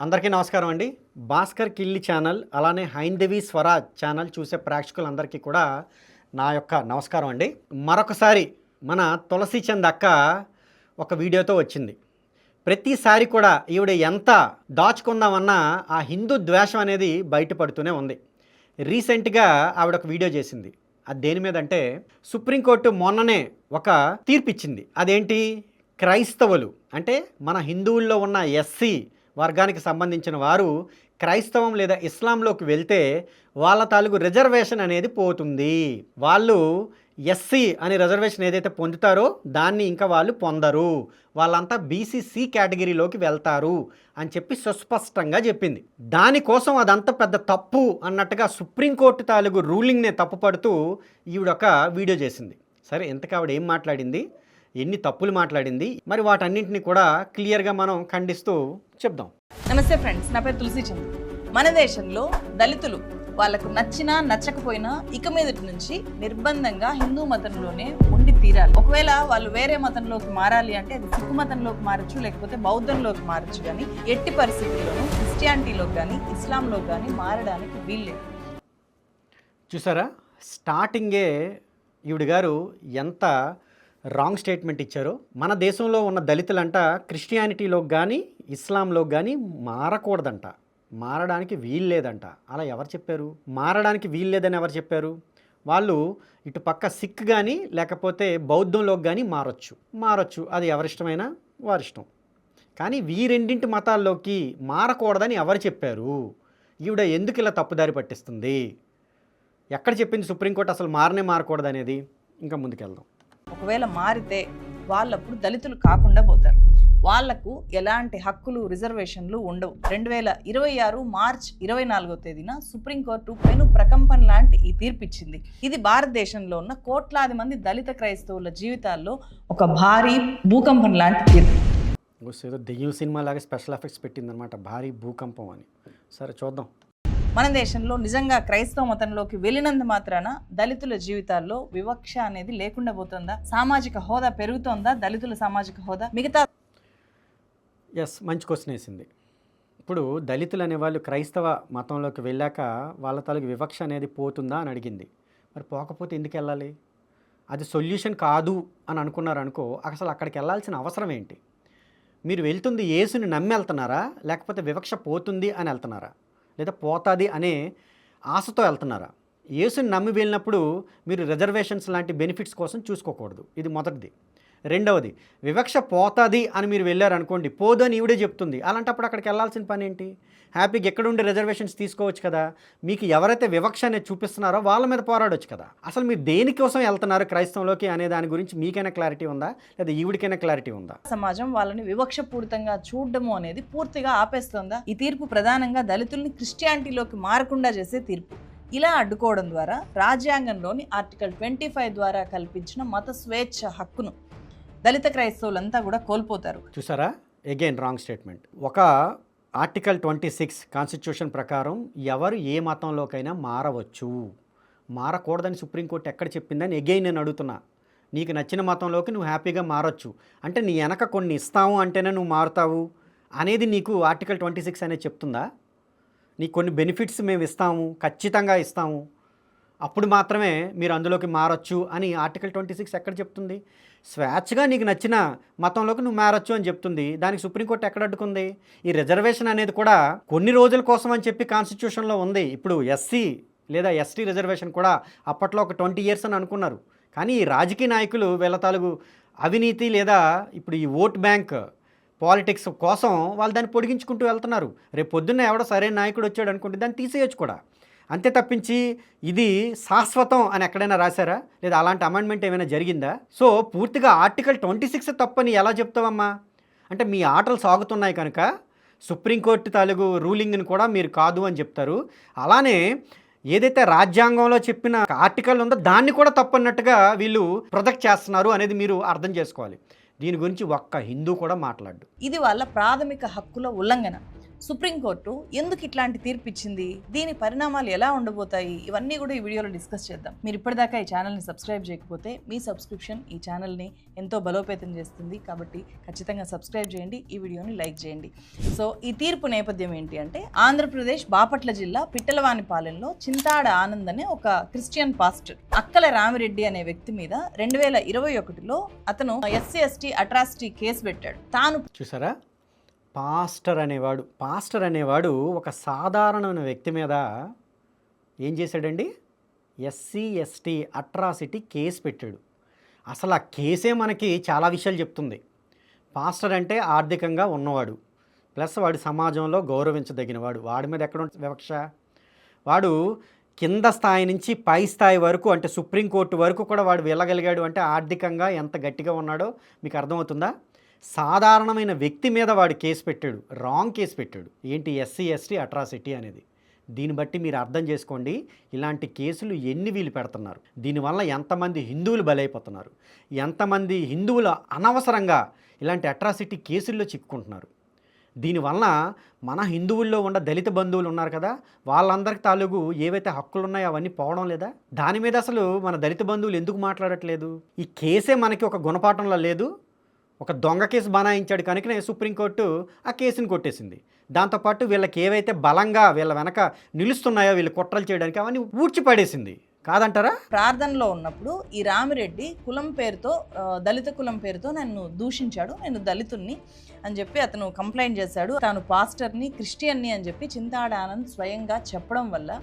అందరికీ నమస్కారం అండి. భాస్కర్ కిల్లి ఛానల్ అలానే హైందవి స్వరాజ్ ఛానల్ చూసే ప్రేక్షకులందరికీ కూడా నా యొక్క నమస్కారం అండి. మరొకసారి మన తులసి చంద్ అక్క ఒక వీడియోతో వచ్చింది. ప్రతిసారి కూడా ఈవిడ ఎంత దాచుకుందామన్నా ఆ హిందూ ద్వేషం అనేది బయటపడుతూనే ఉంది. రీసెంట్గా ఆవిడ ఒక వీడియో చేసింది. అది దేని మీద అంటే, సుప్రీంకోర్టు మొన్ననే ఒక తీర్పు ఇచ్చింది. అదేంటి, క్రైస్తవులు అంటే మన హిందువుల్లో ఉన్న ఎస్సీ వర్గానికి సంబంధించిన వారు క్రైస్తవం లేదా ఇస్లాంలోకి వెళ్తే వాళ్ళ తాలూకు రిజర్వేషన్ అనేది పోతుంది. వాళ్ళు ఎస్సీ అనే రిజర్వేషన్ ఏదైతే పొందుతారో దాన్ని ఇంకా వాళ్ళు పొందరు, వాళ్ళంతా బీసీసీ కేటగిరీలోకి వెళ్తారు అని చెప్పి సుస్పష్టంగా చెప్పింది. దానికోసం అదంతా పెద్ద తప్పు అన్నట్టుగా సుప్రీంకోర్టు తాలూకు రూలింగ్నే తప్పుపడుతూ ఈవిడొక వీడియో చేసింది. సరే, ఇంతకు ఆవిడ ఏం మాట్లాడింది, ఎన్ని తప్పులు మాట్లాడింది, మరి వాటన్నింటినీ కూడా క్లియర్గా మనం ఖండిస్తూ చెప్దాం. నమస్తే ఫ్రెండ్స్, నా పేరు తులసి చంద్. మన దేశంలో దళితులు వాళ్ళకు నచ్చినా నచ్చకపోయినా ఇక మీదటి నుంచి నిర్బంధంగా హిందూ మతంలోనే ఉండి తీరాలి. ఒకవేళ వాళ్ళు వేరే మతంలోకి మారాలి అంటే అది సిక్కు మతంలోకి మారచ్చు, లేకపోతే బౌద్ధంలోకి మారచ్చు, కానీ ఎట్టి పరిస్థితుల్లోనూ క్రిస్టియానిటీలోకి కానీ ఇస్లాంలోకి కానీ మారడానికి వీల్లేదు. చూసారా, స్టార్టింగే ఈవిడ గారు ఎంత రాంగ్ స్టేట్మెంట్ ఇచ్చారో. మన దేశంలో ఉన్న దళితులంట క్రిస్టియానిటీలోకి కానీ ఇస్లాంలోకి కానీ మారకూడదంట, మారడానికి వీల్లేదంట. అలా ఎవరు చెప్పారు? మారడానికి వీల్లేదని ఎవరు చెప్పారు? వాళ్ళు ఇటు పక్క సిక్ కానీ లేకపోతే బౌద్ధంలోకి కానీ మారొచ్చు, అది ఎవరిష్టమైనా వారిష్టం. కానీ వీరెండింటి మతాల్లోకి మారకూడదని ఎవరు చెప్పారు? ఈవిడ ఎందుకు ఇలా తప్పుదారి పట్టిస్తుంది? ఎక్కడ చెప్పింది సుప్రీంకోర్టు అసలు మారకూడదు అనేది? ఇంకా ముందుకెళ్దాం. ఒకవేళ మారితే వాళ్ళప్పుడు దళితులు కాకుండా పోతారు. వాళ్లకు ఎలాంటి హక్కులు రిజర్వేషన్లు ఉండవు. 2026 మార్చ్ 24వ తేదీన సుప్రీంకోర్టు పెను ప్రకంపన లాంటి ఈ తీర్పు ఇచ్చింది. ఇది భారతదేశంలో ఉన్న కోట్లాది మంది దళిత క్రైస్తవుల జీవితాల్లో ఒక భారీ భూకంపం లాంటి తీర్పు. ఏదో దెయ్యం సినిమా లాగా స్పెషల్ ఎఫెక్ట్స్ పెట్టిందనమాట, భారీ భూకంపం అని. సరే చూద్దాం. మన దేశంలో నిజంగా క్రైస్తవ మతంలోకి వెళ్ళినంత మాత్రాన దళితుల జీవితాల్లో వివక్ష అనేది లేకుండా పోతుందా? సామాజిక హోదా పెరుగుతోందా? దళితుల సామాజిక హోదా మిగతా మంచి క్వశ్చన్ వేసింది. ఇప్పుడు దళితులు అనేవాళ్ళు క్రైస్తవ మతంలోకి వెళ్ళాక వాళ్ళ తాలూకు వివక్ష అనేది పోతుందా అని అడిగింది. మరి పోకపోతే ఎందుకు వెళ్ళాలి? అది సొల్యూషన్ కాదు అని అనుకున్నారు అనుకో, అసలు అక్కడికి వెళ్ళాల్సిన అవసరం ఏంటి? మీరు వెళ్తుంది యేసుని నమ్మి వెళ్తున్నారా, లేకపోతే వివక్ష పోతుంది అని వెళ్తున్నారా, లేదా పోతుంది అనే ఆశతో వెళ్తున్నారా? యేసుని నమ్మి వెళ్ళినప్పుడు మీరు రిజర్వేషన్స్ లాంటి బెనిఫిట్స్ కోసం చూసుకోకూడదు. ఇది మొదటిది. రెండవది, వివక్ష పోతుంది అని మీరు వెళ్ళారనుకోండి, పోదు అని ఈవిడే చెప్తుంది. అలాంటప్పుడు అక్కడికి వెళ్ళాల్సిన పని ఏంటి? హ్యాపీగా ఎక్కడుండే రిజర్వేషన్స్ తీసుకోవచ్చు కదా. మీకు ఎవరైతే వివక్ష అనేది చూపిస్తున్నారో వాళ్ళ మీద పోరాడొచ్చు కదా. అసలు మీరు దేనికోసం వెళ్తున్నారు క్రైస్తవంలోకి అనే దాని గురించి మీకైనా క్లారిటీ ఉందా, లేదా ఈవిడికైనా క్లారిటీ ఉందా? సమాజం వాళ్ళని వివక్ష పూరితంగా చూడడము అనేది పూర్తిగా ఆపేస్తుందా? ఈ తీర్పు ప్రధానంగా దళితుల్ని క్రిస్టియానిటీలోకి మారకుండా చేసే తీర్పు. ఇలా అడ్డుకోవడం ద్వారా రాజ్యాంగంలోని ఆర్టికల్ 25 ద్వారా కల్పించిన మత స్వేచ్ఛ హక్కును దళిత క్రైస్తవులంతా కూడా కోల్పోతారు. చూసారా, అగైన్ రాంగ్ స్టేట్మెంట్. ఒక ఆర్టికల్ 26 కాన్స్టిట్యూషన్ ప్రకారం ఎవరు ఏ మతంలోకైనా మారవచ్చు, మారకూడదని సుప్రీంకోర్టు ఎక్కడ చెప్పిందని అగైన్ నేను అడుగుతున్నా. నీకు నచ్చిన మతంలోకి నువ్వు హ్యాపీగా మారచ్చు అంటే నీ వెనక కొన్ని ఇస్తాము అంటేనే నువ్వు మారుతావు అనేది నీకు ఆర్టికల్ 26 అనేది చెప్తుందా? నీకు కొన్ని బెనిఫిట్స్ మేము ఇస్తాము, ఖచ్చితంగా ఇస్తాము, అప్పుడు మాత్రమే మీరు అందులోకి మారచ్చు అని ఆర్టికల్ 26 ఎక్కడ చెప్తుంది? స్వేచ్ఛగా నీకు నచ్చిన మతంలోకి నువ్వు మారచ్చు అని చెప్తుంది. దానికి సుప్రీంకోర్టు ఎక్కడ అడ్డుకుంది? ఈ రిజర్వేషన్ అనేది కూడా కొన్ని రోజుల కోసం అని చెప్పి కాన్స్టిట్యూషన్లో ఉంది. ఇప్పుడు ఎస్సీ లేదా ఎస్టీ రిజర్వేషన్ కూడా అప్పట్లో ఒక 20 years అని అనుకున్నారు. కానీ ఈ రాజకీయ నాయకులు వీళ్ళ తాలూకు అవినీతి లేదా ఇప్పుడు ఈ ఓట్ బ్యాంక్ పాలిటిక్స్ కోసం వాళ్ళు దాన్ని పొడిగించుకుంటూ వెళ్తున్నారు. రేపు పొద్దున్న ఎవడో సరైన నాయకుడు వచ్చాడు అనుకుంటే దాన్ని తీసేయచ్చు కూడా. అంతే తప్పించి ఇది శాశ్వతం అని ఎక్కడైనా రాశారా, లేదా అలాంటి అమెండ్మెంట్ ఏమైనా జరిగిందా? సో పూర్తిగా ఆర్టికల్ 26 తప్పని ఎలా చెప్తావమ్మా? అంటే మీ ఆటలు సాగుతున్నాయి కనుక సుప్రీంకోర్టు తాలూకు రూలింగ్ని కూడా మీరు కాదు అని చెప్తారు. అలానే ఏదైతే రాజ్యాంగంలో చెప్పిన ఆర్టికల్ ఉందో దాన్ని కూడా తప్పన్నట్టుగా వీళ్ళు ప్రొజెక్ట్ చేస్తున్నారు అనేది మీరు అర్థం చేసుకోవాలి. దీని గురించి ఒక్క హిందూ కూడా మాట్లాడు. ఇది వాళ్ళ ప్రాథమిక హక్కుల ఉల్లంఘన. సుప్రీంకోర్టు ఎందుకు ఇట్లాంటి తీర్పు ఇచ్చింది, దీని పరిణామాలు ఎలా ఉండబోతాయి, ఇవన్నీ కూడా ఈ వీడియోలో డిస్కస్ చేద్దాం. మీరు ఇప్పటిదాకా ఈ ఛానల్ని సబ్స్క్రైబ్ చేయకపోతే మీ సబ్స్క్రిప్షన్ ఈ ఛానల్ని ఎంతో బలోపేతం చేస్తుంది. కాబట్టి ఖచ్చితంగా సబ్స్క్రైబ్ చేయండి, ఈ వీడియోని లైక్ చేయండి. సో ఈ తీర్పు నేపథ్యం ఏంటి అంటే, ఆంధ్రప్రదేశ్ బాపట్ల జిల్లా పిట్టలవానిపాలెంలో చింతాడ ఆనంద్ అనే ఒక క్రిస్టియన్ పాస్టర్ అక్కల రామిరెడ్డి అనే వ్యక్తి మీద 2021లో అతను ఎస్సీ ఎస్టీ అట్రాసిటీ కేసు పెట్టాడు. తాను చూసారా, పాస్టర్ అనేవాడు ఒక సాధారణమైన వ్యక్తి మీద ఏం చేశాడండి, ఎస్సీ ఎస్టీ అట్రాసిటీ కేసు పెట్టాడు. అసలు ఆ కేసే మనకి చాలా విషయాలు చెప్తుంది. పాస్టర్ అంటే ఆర్థికంగా ఉన్నవాడు, ప్లస్ వాడు సమాజంలో గౌరవించదగినవాడు. వాడి మీద ఎక్కడ ఉంటుంది వివక్ష? వాడు కింద స్థాయి నుంచి పై స్థాయి వరకు, అంటే సుప్రీంకోర్టు వరకు కూడా వాడు వెళ్ళగలిగాడు అంటే ఆర్థికంగా ఎంత గట్టిగా ఉన్నాడో మీకు అర్థమవుతుందా? సాధారణమైన వ్యక్తి మీద వాడు కేసు పెట్టాడు, రాంగ్ కేసు పెట్టాడు. ఏంటి, ఎస్సీ ఎస్టీ అట్రాసిటీ అనేది. దీన్ని బట్టి మీరు అర్థం చేసుకోండి, ఇలాంటి కేసులు ఎన్ని వీళ్ళు పెడుతున్నారు, దీనివల్ల ఎంతమంది హిందువులు బలైపోతున్నారు, ఎంతమంది హిందువులు అనవసరంగా ఇలాంటి అట్రాసిటీ కేసుల్లో చిక్కుకుంటున్నారు. దీనివల్ల మన హిందువుల్లో ఉన్న దళిత బంధువులు ఉన్నారు కదా, వాళ్ళందరికి తాలూకు ఏవైతే హక్కులు ఉన్నాయో అవన్నీ పోవడం లేదా? దాని మీద అసలు మన దళిత బంధువులు ఎందుకు మాట్లాడట్లేదు? ఈ కేసే మనకి ఒక గుణపాఠంలో లేదు. ఒక దొంగ కేసు బనాయించాడు కనుకనే సుప్రీంకోర్టు ఆ కేసుని కొట్టేసింది. దాంతోపాటు వీళ్ళకి ఏవైతే బలంగా వీళ్ళ వెనక నిలుస్తున్నాయో వీళ్ళు కుట్రలు చేయడానికి అవన్నీ ఊడ్చిపడేసింది. కాదంటారా? ప్రార్థనలో ఉన్నప్పుడు ఈ రామిరెడ్డి కులం పేరుతో, దళిత కులం పేరుతో నన్ను దూషించాడు, నేను దళితుణ్ణి అని చెప్పి అతను కంప్లైంట్ చేశాడు. తాను పాస్టర్ని, క్రిస్టియన్ని అని చెప్పి చింతాడ ఆనంద్ స్వయంగా చెప్పడం వల్ల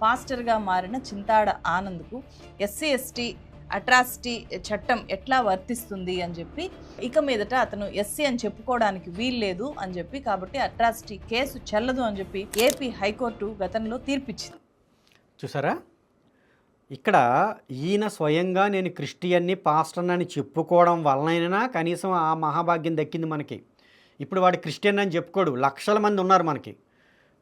పాస్టర్గా మారిన చింతాడ ఆనంద్కు ఎస్సీ ఎస్టీ అట్రాసిటీ చట్టం ఎట్లా వర్తిస్తుంది అని చెప్పి, ఇక మీదట అతను ఎస్సీ అని చెప్పుకోవడానికి వీల్లేదు అని చెప్పి, కాబట్టి అట్రాసిటీ కేసు చెల్లదు అని చెప్పి ఏపీ హైకోర్టు గతంలో తీర్పిచ్చింది. చూసారా, ఇక్కడ ఈయన స్వయంగా నేను క్రిస్టియన్ని, పాస్టర్ని అని చెప్పుకోవడం వలనైనా కనీసం ఆ మహాభాగ్యం దక్కింది మనకి. ఇప్పుడు వాడు క్రిస్టియన్ అని చెప్పుకోడు, లక్షల మంది ఉన్నారు మనకి.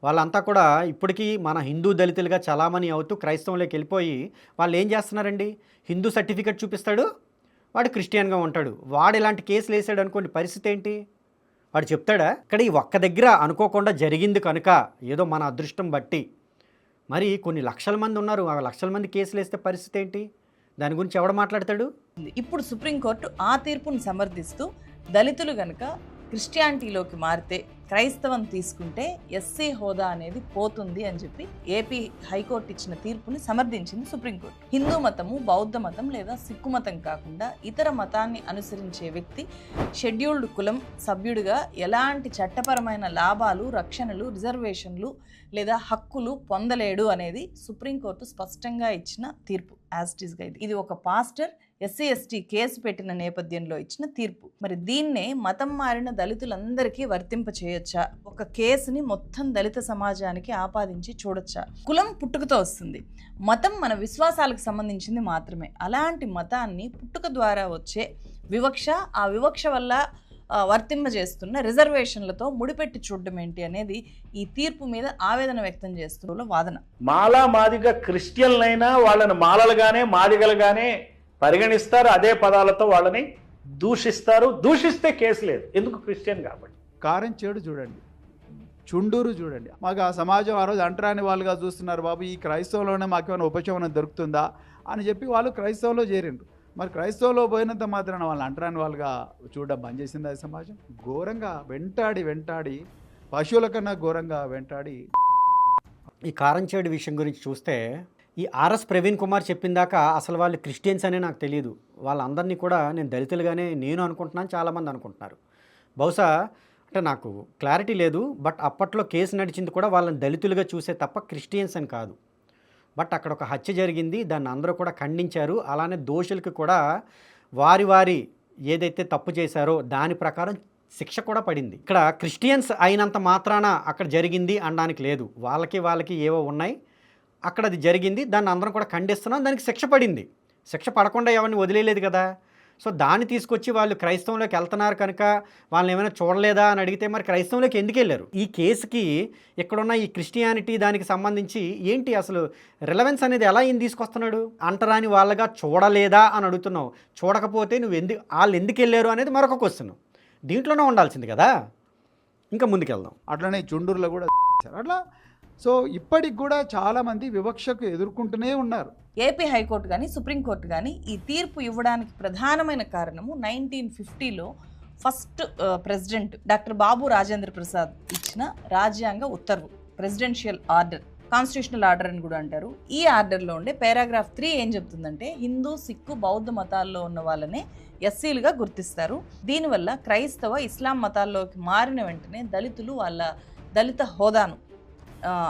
వాళ్ళంతా కూడా ఇప్పటికీ మన హిందూ దళితులుగా చలామణి అవుతూ క్రైస్తవంలోకి వెళ్ళిపోయి వాళ్ళు ఏం చేస్తున్నారండి, హిందూ సర్టిఫికెట్ చూపిస్తాడు, వాడు క్రిస్టియన్గా ఉంటాడు. వాడు ఇలాంటి కేసులు వేసాడు అనుకోండి, పరిస్థితి ఏంటి? వాడు చెప్తాడా? ఇక్కడ ఈ ఒక్క దగ్గర అనుకోకుండా జరిగింది కనుక ఏదో మన అదృష్టం బట్టి, మరి కొన్ని లక్షల మంది ఉన్నారు, ఆ లక్షల మంది కేసులు వేస్తే పరిస్థితి ఏంటి? దాని గురించి ఎవడు మాట్లాడతాడు? ఇప్పుడు సుప్రీంకోర్టు ఆ తీర్పును సమర్థిస్తూ దళితులు గనక క్రిస్టియానిటీలోకి మారితే, క్రైస్తవం తీసుకుంటే ఎస్సీ హోదా అనేది పోతుంది అని చెప్పి ఏపీ హైకోర్టు ఇచ్చిన తీర్పుని సమర్థించింది సుప్రీంకోర్టు. హిందూ మతము, బౌద్ధ మతం లేదా సిక్కు మతం కాకుండా ఇతర మతాన్ని అనుసరించే వ్యక్తి షెడ్యూల్డ్ కులం సభ్యుడిగా ఎలాంటి చట్టపరమైన లాభాలు, రక్షణలు, రిజర్వేషన్లు లేదా హక్కులు పొందలేడు అనేది సుప్రీంకోర్టు స్పష్టంగా ఇచ్చిన తీర్పు. యాజ్ ఇట్ ఈస్గా ఇది ఒక పాస్టర్ ఎస్సీ ఎస్టీ కేసు పెట్టిన నేపథ్యంలో ఇచ్చిన తీర్పు. మరి దీన్నే మతం మారిన దళితులందరికీ వర్తింప చేయొచ్చా? ఒక కేసుని మొత్తం దళిత సమాజానికి ఆపాదించి చూడొచ్చా? కులం పుట్టుకతో వస్తుంది, మతం మన విశ్వాసాలకు సంబంధించింది మాత్రమే. అలాంటి మతాన్ని పుట్టుక ద్వారా వచ్చే వివక్ష, ఆ వివక్ష వల్ల వర్తింపజేస్తున్న రిజర్వేషన్లతో ముడిపెట్టి చూడడం ఏంటి అనేది ఈ తీర్పు మీద ఆవేదన వ్యక్తం చేస్తున్న వాదన. మాలా మాదిగ క్రిస్టియన్లైనా వాళ్ళని మాలలుగానే మాదిగలుగానే పరిగణిస్తారు, అదే పదాలతో వాళ్ళని దూషిస్తారు. దూషిస్తే కేసు లేదు, ఎందుకు? క్రిస్టియన్ కాబట్టి. కారంచేడు చూడండి, చుండూరు చూడండి, మాకు ఆ సమాజం ఆ రోజు అంటరాని వాళ్ళుగా చూస్తున్నారు. బాబు ఈ క్రైస్తవంలోనే మాకేమైనా ఉపశమనం దొరుకుతుందా అని చెప్పి వాళ్ళు క్రైస్తవంలో చేరిండ్రు. మరి క్రైస్తవంలో పోయినంత మాత్రాన వాళ్ళు అంటరాని వాళ్ళుగా చూడడం బంద్ చేసింది ఆ సమాజం. ఘోరంగా వెంటాడి పశువుల కన్నా ఘోరంగా వెంటాడి. ఈ కారంచేడు విషయం గురించి చూస్తే, ఈ ఆర్ఎస్ ప్రవీణ్ కుమార్ చెప్పిందాక అసలు వాళ్ళు క్రిస్టియన్స్ అనే నాకు తెలియదు. వాళ్ళందరినీ కూడా నేను దళితులుగానే నేను అనుకుంటున్నాను, చాలామంది అనుకుంటున్నారు. బహుశా అంటే నాకు క్లారిటీ లేదు, బట్ అప్పట్లో కేసు నడిచింది కూడా వాళ్ళని దళితులుగా చూసే తప్ప క్రిస్టియన్స్ అని కాదు. బట్ అక్కడ ఒక హత్య జరిగింది, దాన్ని అందరూ కూడా ఖండించారు. అలానే దోషులకి కూడా వారి ఏదైతే తప్పు చేశారో దాని ప్రకారం శిక్ష కూడా పడింది. ఇక్కడ క్రిస్టియన్స్ అయినంత మాత్రాన అక్కడ జరిగింది అనడానికి లేదు. వాళ్ళకి ఏవో ఉన్నాయి, అక్కడ అది జరిగింది, దాన్ని అందరం కూడా ఖండిస్తున్నాం, దానికి శిక్ష పడింది. శిక్ష పడకుండా ఎవరిని వదిలేలేదు కదా. సో దాన్ని తీసుకొచ్చి వాళ్ళు క్రైస్తవంలోకి వెళ్తున్నారు కనుక వాళ్ళని ఏమైనా చూడలేదా అని అడిగితే మరి క్రైస్తవంలోకి ఎందుకు వెళ్ళారు? ఈ కేసుకి ఇక్కడున్న ఈ క్రిస్టియానిటీ దానికి సంబంధించి ఏంటి అసలు రిలవెన్స్ అనేది ఎలా ఈయన తీసుకొస్తున్నాడు? అంటరాని వాళ్ళగా చూడలేదా అని అడుగుతున్నావు. చూడకపోతే వాళ్ళు ఎందుకు వెళ్ళారు అనేది మరొక క్వశ్చన్. దీంట్లోనే ఉండాల్సింది కదా. ఇంకా ముందుకెళ్దాం. అట్లనే చుండూరులో కూడా చేశారు. అట్లా సో ఇప్పటికి కూడా చాలామంది వివక్షకు ఎదుర్కొంటూనే ఉన్నారు. ఏపీ హైకోర్టు కానీ సుప్రీంకోర్టు కానీ ఈ తీర్పు ఇవ్వడానికి ప్రధానమైన కారణము 1950లో first president doctor Babu Rajendra Prasad ఇచ్చిన రాజ్యాంగ ఉత్తర్వు, ప్రెసిడెన్షియల్ ఆర్డర్, కాన్స్టిట్యూషనల్ ఆర్డర్ అని కూడా అంటారు. ఈ ఆర్డర్లో ఉండే పారాగ్రాఫ్ 3 ఏం చెప్తుందంటే హిందూ, సిక్కు, బౌద్ధ మతాల్లో ఉన్న వాళ్ళనే ఎస్సీలుగా గుర్తిస్తారు. దీనివల్ల క్రైస్తవ, ఇస్లాం మతాల్లోకి మారిన వెంటనే దళితులు వాళ్ళ దళిత హోదాను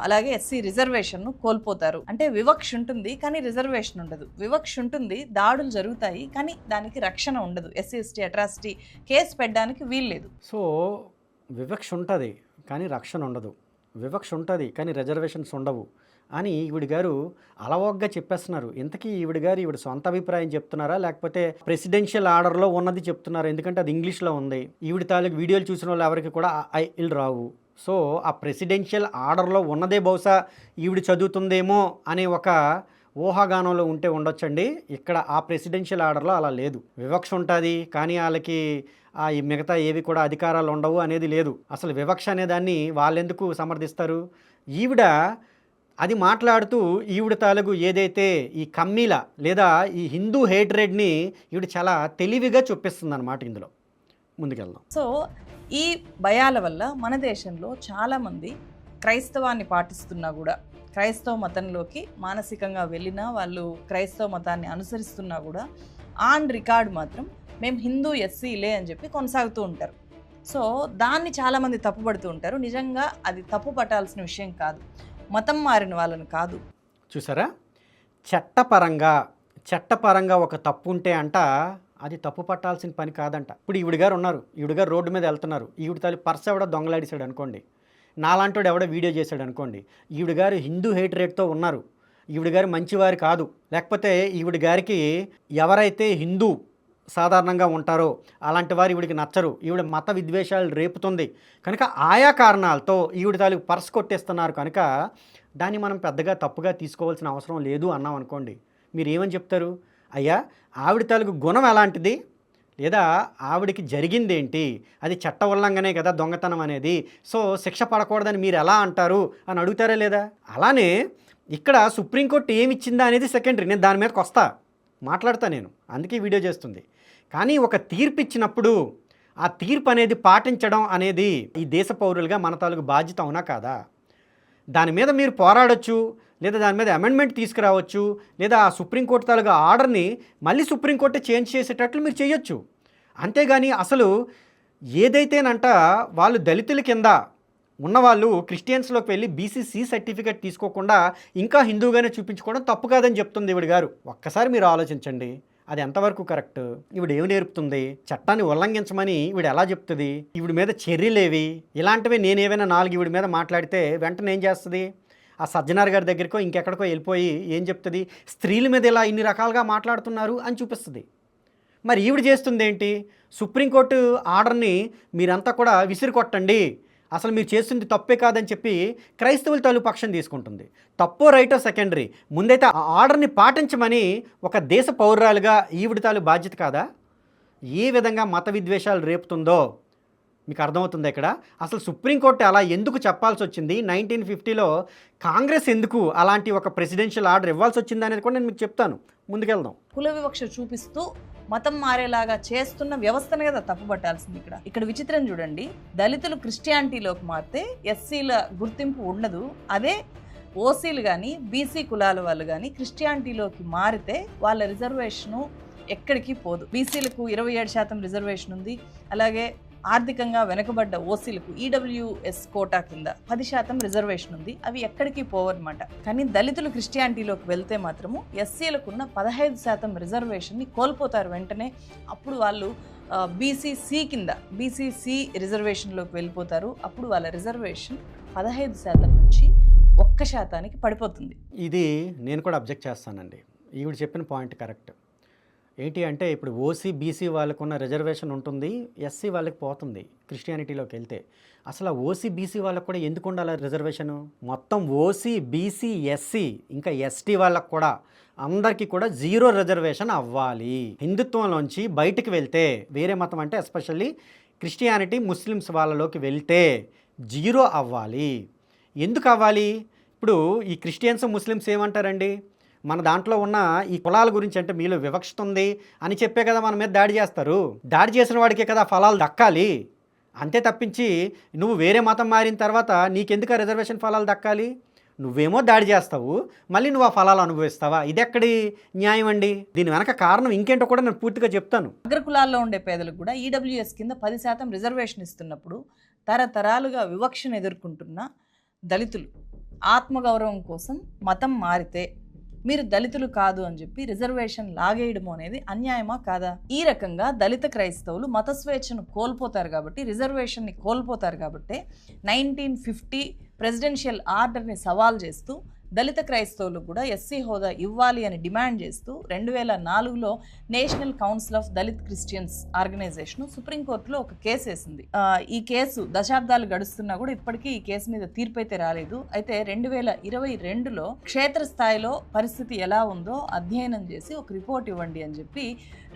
అలాగే ఎస్సీ రిజర్వేషన్ను కోల్పోతారు. అంటే వివక్ష ఉంటుంది కానీ రిజర్వేషన్ ఉండదు, వివక్ష ఉంటుంది, దాడులు జరుగుతాయి కానీ దానికి రక్షణ ఉండదు, ఎస్సీ ఎస్టీ అట్రాసిటీ కేసు పెట్టడానికి వీల్లేదు. సో వివక్ష ఉంటుంది కానీ రక్షణ ఉండదు, వివక్ష ఉంటుంది కానీ రిజర్వేషన్స్ ఉండవు అని ఈవిడ గారు అలవోగ్గా చెప్పేస్తున్నారు. ఇంతకీ ఈవిడ సొంత అభిప్రాయం చెప్తున్నారా లేకపోతే ప్రెసిడెన్షియల్ ఆర్డర్లో ఉన్నది చెప్తున్నారా? ఎందుకంటే అది ఇంగ్లీష్లో ఉంది. ఈవిడ తాలూకు వీడియోలు చూసిన వాళ్ళు ఎవరికి కూడా ఐలు రావు. సో ఆ ప్రెసిడెన్షియల్ ఆర్డర్లో ఉన్నదే బహుశా ఈవిడ చదువుతుందేమో అనే ఒక ఊహాగానంలో ఉంటే ఉండొచ్చండి. ఇక్కడ ఆ ప్రెసిడెన్షియల్ ఆర్డర్లో అలా లేదు. వివక్ష ఉంటుంది కానీ వాళ్ళకి ఈ మిగతా ఏవి కూడా అధికారాలు ఉండవు అనేది లేదు. అసలు వివక్ష అనే దాన్ని వాళ్ళెందుకు సమర్థిస్తారు? ఈవిడ అది మాట్లాడుతూ ఈవిడ తాలూకు ఏదైతే ఈ కమ్మీల లేదా ఈ హిందూ హేట్రెడ్ని ఈవిడ చాలా తెలివిగా చూపిస్తుంది అన్నమాట. ఇందులో ముందుకెళ్దాం. సో ఈ భయాల వల్ల మన దేశంలో చాలామంది క్రైస్తవాన్ని పాటిస్తున్నా కూడా, క్రైస్తవ మతంలోకి మానసికంగా వెళ్ళినా, వాళ్ళు క్రైస్తవ మతాన్ని అనుసరిస్తున్నా కూడా ఆన్ రికార్డ్ మాత్రం మేము హిందూ ఎస్సీలే అని చెప్పి కొనసాగుతూ ఉంటారు. సో దాన్ని చాలామంది తప్పుపడుతూ ఉంటారు. నిజంగా అది తప్పు పట్టాల్సిన విషయం కాదు, మతం మారిన వాళ్ళని కాదు. చూసారా, చట్టపరంగా ఒక తప్పు ఉంటే అంట అది తప్పు పట్టాల్సిన పని కాదంట. ఇప్పుడు ఈవిడ గారు ఉన్నారు, ఈవిడ గారు రోడ్డు మీద వెళ్తున్నారు, ఈవిడ తల్లి పర్స్ ఎవడో దొంగలాడేశాడు అనుకోండి, నాలాంటోడు ఎవడో వీడియో చేశాడు అనుకోండి, ఈవిడ గారు హిందూ హేట్ రేట్తో ఉన్నారు, ఈవిడ గారు మంచివారు కాదు, లేకపోతే ఈవిడ గారికి ఎవరైతే హిందూ సాధారణంగా ఉంటారో అలాంటి వారు ఈవిడికి నచ్చరు, ఈవిడ మత విద్వేషాలు రేపుతుంది కనుక ఆయా కారణాలతో ఈవిడ తాలూకు పర్స్ కొట్టేస్తున్నారు కనుక దాన్ని మనం పెద్దగా తప్పుగా తీసుకోవాల్సిన అవసరం లేదు అన్నాం అనుకోండి. మీరు ఏమని చెప్తారు? అయ్యా ఆవిడ తాలూకు గుణం ఎలాంటిది లేదా ఆవిడికి జరిగిందేంటి, అది చట్ట ఉల్లంఘనే కదా దొంగతనం అనేది, సో శిక్ష పడకూడదని మీరు ఎలా అంటారు అని అడుగుతారా లేదా? అలానే ఇక్కడ సుప్రీంకోర్టు ఏమిచ్చిందా అనేది సెకండరీ, నేను దాని మీదకి వస్తా, మాట్లాడతా నేను, అందుకే వీడియో చేస్తుంది. కానీ ఒక తీర్పు ఇచ్చినప్పుడు ఆ తీర్పు అనేది పాటించడం అనేది ఈ దేశ పౌరులుగా మన తాలూకు బాధ్యత అవునా కాదా? దాని మీద మీరు పోరాడొచ్చు, లేదా దాని మీద అమెండ్మెంట్ తీసుకురావచ్చు, లేదా ఆ సుప్రీంకోర్టు తాలూకు ఆర్డర్ని మళ్ళీ సుప్రీంకోర్టు చేంజ్ చేసేటట్లు మీరు చేయొచ్చు. అంతేగాని అసలు ఏదైతేనంట వాళ్ళు దళితుల కింద ఉన్నవాళ్ళు క్రిస్టియన్స్లోకి వెళ్ళి బీసీసీ సర్టిఫికేట్ తీసుకోకుండా ఇంకా హిందూగానే చూపించుకోవడం తప్పు కాదని చెప్తుంది ఈవిడ గారు. ఒక్కసారి మీరు ఆలోచించండి, అది ఎంతవరకు కరెక్ట్? ఈవిడ ఏమి నేర్పుతుంది? చట్టాన్ని ఉల్లంఘించమని ఈవిడ ఎలా చెప్తుంది? ఈవిడ మీద చర్యలేవి? ఇలాంటివి నేనేమైనా 4 ఈవిడ మీద మాట్లాడితే వెంటనే ఏం చేస్తుంది? ఆ సజ్జనార్ గారి దగ్గరికో ఇంకెక్కడికో వెళ్ళిపోయి ఏం చెప్తుంది? స్త్రీల మీద ఇలా ఇన్ని రకాలుగా మాట్లాడుతున్నారు అని చూపిస్తుంది. మరి ఈవిడ చేస్తుంది ఏంటి? సుప్రీంకోర్టు ఆర్డర్ని మీరంతా కూడా విసిరికొట్టండి, అసలు మీరు చేస్తుంది తప్పే కాదని చెప్పి క్రైస్తవుల తాలూకు పక్షం తీసుకుంటుంది. తప్పో రైటో సెకండరీ, ముందైతే ఆ ఆర్డర్ని పాటించమని ఒక దేశ పౌరురాలుగా ఈవిడ తాలూకు బాధ్యత కాదా? ఏ విధంగా మత విద్వేషాలు రేపుతుందో మీకు అర్థమవుతుంది ఇక్కడ. అసలు సుప్రీంకోర్టు అలా ఎందుకు చెప్పాల్సి వచ్చింది? 1950లో కాంగ్రెస్ ఎందుకు అలాంటి ఒక ప్రెసిడెన్షియల్ ఆర్డర్ ఇవ్వాల్సి వచ్చింది అనేది కూడా నేను మీకు చెప్తాను. ముందుకెళ్దాం. కుల వివక్ష చూపిస్తూ మతం మారేలాగా చేస్తున్న వ్యవస్థను కదా తప్పుపట్టాల్సింది. ఇక్కడ విచిత్రం చూడండి, దళితులు క్రిస్టియానిటీలోకి మారితే ఎస్సీల గుర్తింపు ఉండదు, అదే ఓసీలు కానీ బీసీ కులాల వాళ్ళు కానీ క్రిస్టియానిటీలోకి మారితే వాళ్ళ రిజర్వేషను ఎక్కడికి పోదు. బీసీలకు 27% రిజర్వేషన్ ఉంది, అలాగే ఆర్థికంగా వెనుకబడ్డ ఓసీలకు ఈడబ్ల్యూఎస్ కోటా కింద 10% రిజర్వేషన్ ఉంది, అవి ఎక్కడికి పోవన్నమాట. కానీ దళితులు క్రిస్టియానిటీలోకి వెళ్తే మాత్రము ఎస్సీలకున్న 15% రిజర్వేషన్ని కోల్పోతారు వెంటనే. అప్పుడు వాళ్ళు బీసీసీ కింద బీసీసీ రిజర్వేషన్లోకి వెళ్ళిపోతారు. అప్పుడు వాళ్ళ రిజర్వేషన్ 15% నుంచి 1%కి పడిపోతుంది. ఇది నేను కూడా అబ్జెక్ట్ చేస్తానండి. ఈవిడ చెప్పిన పాయింట్ కరెక్ట్. ఏంటి అంటే ఇప్పుడు ఓసీ బీసీ వాళ్ళకున్న రిజర్వేషన్ ఉంటుంది, ఎస్సీ వాళ్ళకి పోతుంది క్రిస్టియానిటీలోకి వెళ్తే. అసలు ఓసీ బీసీ వాళ్ళకు కూడా ఎందుకు ఉండాలి రిజర్వేషను? మొత్తం ఓసీ బీసీ ఎస్సీ ఇంకా ఎస్టీ వాళ్ళకు కూడా అందరికీ కూడా 0 రిజర్వేషన్ అవ్వాలి. హిందుత్వంలోంచి బయటకు వెళ్తే వేరే మతం అంటే ఎస్పెషల్లీ క్రిస్టియానిటీ ముస్లిమ్స్ వాళ్ళలోకి వెళ్తే జీరో అవ్వాలి. ఎందుకు అవ్వాలి? ఇప్పుడు ఈ క్రిస్టియన్స్ ముస్లిమ్స్ ఏమంటారండి, మన దాంట్లో ఉన్న ఈ కులాల గురించి అంటే మీలో వివక్షత ఉంది అని చెప్పే కదా మన మీద దాడి చేస్తారు. దాడి చేసిన వాడికే కదా ఫలాలు దక్కాలి. అంతే తప్పించి నువ్వు వేరే మతం మారిన తర్వాత నీకెందుకు ఆ రిజర్వేషన్ ఫలాలు దక్కాలి? నువ్వేమో దాడి చేస్తావు, మళ్ళీ నువ్వు ఆ ఫలాలు అనుభవిస్తావా? ఇది ఎక్కడి న్యాయం అండి? దీని వెనక కారణం ఇంకేంటో కూడా నేను పూర్తిగా చెప్తాను. అగ్రకులాల్లో ఉండే పేదలకు కూడా ఈడబ్ల్యూఎస్ కింద 10% రిజర్వేషన్ ఇస్తున్నప్పుడు తరతరాలుగా వివక్షను ఎదుర్కొంటున్న దళితులు ఆత్మగౌరవం కోసం మతం మారితే మీరు దళితులు కాదు అని చెప్పి రిజర్వేషన్ లాగేయడం అనేది అన్యాయమా కాదా? ఈ రకంగా దళిత క్రైస్తవులు మత స్వేచ్ఛను కోల్పోతారు కాబట్టి, రిజర్వేషన్ని కోల్పోతారు కాబట్టి 1950 ప్రెసిడెన్షియల్ ఆర్డర్ని సవాల్ చేస్తూ దళిత క్రైస్తవులు కూడా ఎస్సీ హోదా ఇవ్వాలి అని డిమాండ్ చేస్తూ 2004లో national council of Dalit Christians organisation సుప్రీంకోర్టులో ఒక కేసు వేసింది. ఈ కేసు దశాబ్దాలు గడుస్తున్నా కూడా ఇప్పటికీ ఈ కేసు మీద తీర్పు అయితే రాలేదు. అయితే 2022లో క్షేత్రస్థాయిలో పరిస్థితి ఎలా ఉందో అధ్యయనం చేసి ఒక రిపోర్ట్ ఇవ్వండి అని చెప్పి